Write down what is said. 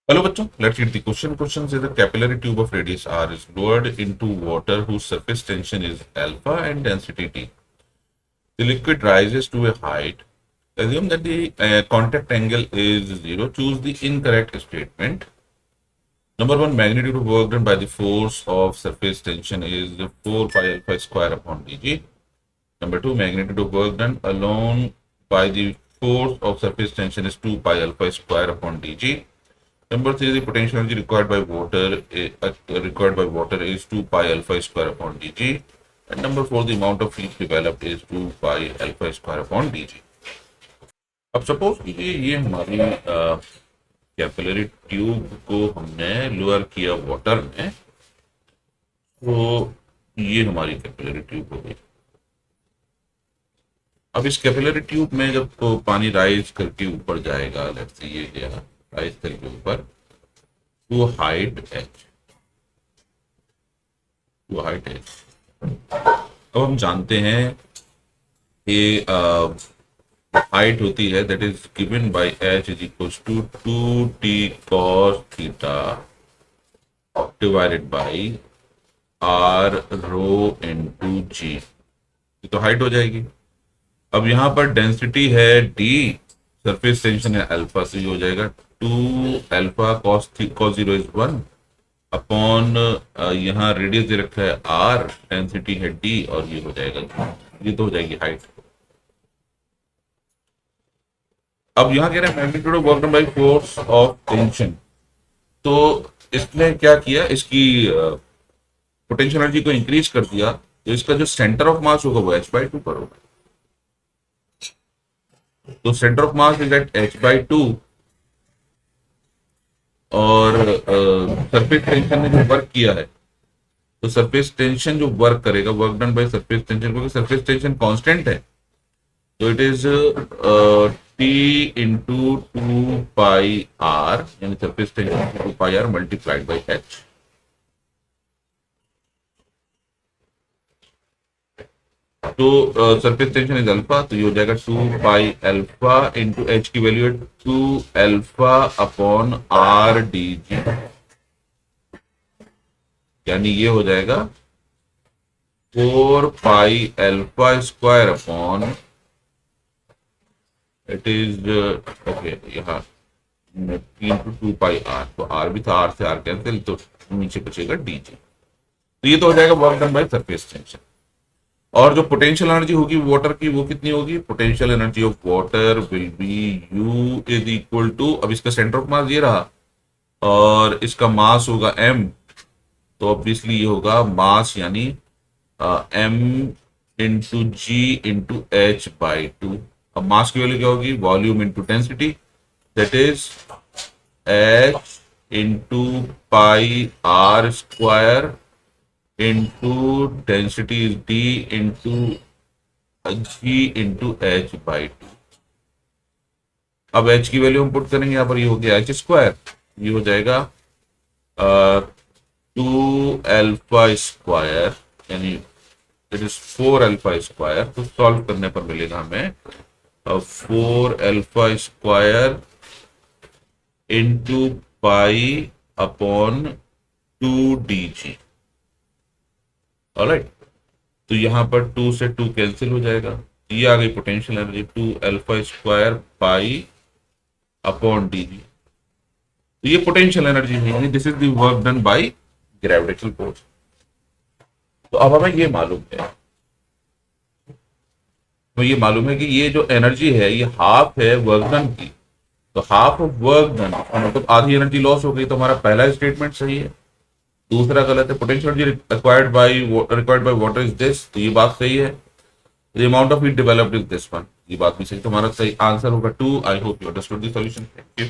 Hello, bachcho. Let's read the question. Question says the capillary tube of radius r is lowered into water whose surface tension is alpha and density t. The liquid rises to a height. Assume that the contact angle is zero. Choose the incorrect statement. Number one, magnitude of work done by the force of surface tension is 4 pi alpha square upon dg. Number two, magnitude of work done alone by the force of surface tension is 2 pi alpha square upon dg. Number three, the potential energy required by water is 2 pi alpha square upon dg. And number four, the amount of heat developed is 2 pi alpha square upon dg. अब suppose कीजिए ये हमारी capillary tube को हमने lower किया water में, तो ये हमारी कैपिलरी ट्यूब हो गई। अब इस कैपिलरी ट्यूब में जब तो पानी राइज करके ऊपर जाएगा, लेट्स से ये गया राइज करके ऊपर to height H, to height H. अब हम जानते हैं कि हाइट होती है that is given by H is equals to 2t cos theta divided by r rho into G. तो हाइट हो जाएगी। अब यहाँ पर डेंसिटी है d, सरफेस टेंशन है अल्फा, से ये हो जाएगा 2 अल्फा cos 0 इज 1 अपॉन यहाँ रेडियस दे रखा है r, डेंसिटी है d, और ये हो जाएगा, ये तो हो जाएगी हाइट। अब यहाँ कह रहे हैं magnitude of work done by force of tension, तो इसने क्या किया, इसकी पोटेंशियल एनर्जी को इंक्रीज कर दिया, तो इसका जो सेंटर ऑफ मास होगा वो h/2 पर होगा। तो centre of mass is at h/2, और सरफेस टेंशन ने जो वर्क किया है, तो सरफेस टेंशन जो वर्क करेगा, work done by surface tension, क्योंकि सरफेस टेंशन कांस्टेंट है, तो it is T into 2 pi R, यानी surface tension 2 pi R multiplied by H. तो सरफेस टेंशन इज अल्फा, तो ये हो जाएगा 2 पाई अल्फा इंटू एच की वैल्यू है 2 alpha upon R D G, यानी ये हो जाएगा 4 pi alpha square upon, it is okay, यहाँ 3 पाई आर, तो आर भी था, आर से आर कैंसिल, तो नीचे बचेगा डी जी। तो ये तो हो जाएगा work done by surface tension. और जो पोटेंशियल एनर्जी होगी वाटर की, वो कितनी होगी, potential energy of water will be U is equal to, अब इसका सेंटर ऑफ मास ये रहा और इसका मास होगा m, तो ऑब्वियसली ये होगा मास यानी m इंटू जी इंटू h/2। अब मास की वैल्यू क्या होगी, volume into density, that is h into pi r square into density is d into g into h/2। अब h की वैल्यू हम पुट करेंगे यहाँ पर, ये हो गया h स्क्वायर, ये हो जाएगा 2 अल्फा स्क्वायर, यानी इट इज 4 अल्फा स्क्वायर। तो सॉल्व करने पर मिलेगा हमें 4 alpha square into pi upon 2 dg। Alright, तो यहां पर 2 से 2 कैंसिल हो जाएगा, ये आ गई potential energy 2 alpha square pi upon dg। तो ये पोटेंशियल एनर्जी है, यानी this is the work done by gravitational force. तो अब हमें ये मालूम है, तो ये मालूम है कि ये जो एनर्जी है ये हाफ है वर्क डन की, तो हाफ ऑफ वर्क डन मतलब आधी एनर्जी लॉस हो गई, तो हमारा पहला स्टेटमेंट सही है। दूसरा गलत है, potential energy required by water is this, तो ये बात सही है। The amount of heat developed is this one, ये बात भी सही, तो हमारा सही आंसर होगा 2। I hope you understood the solution. Thank you.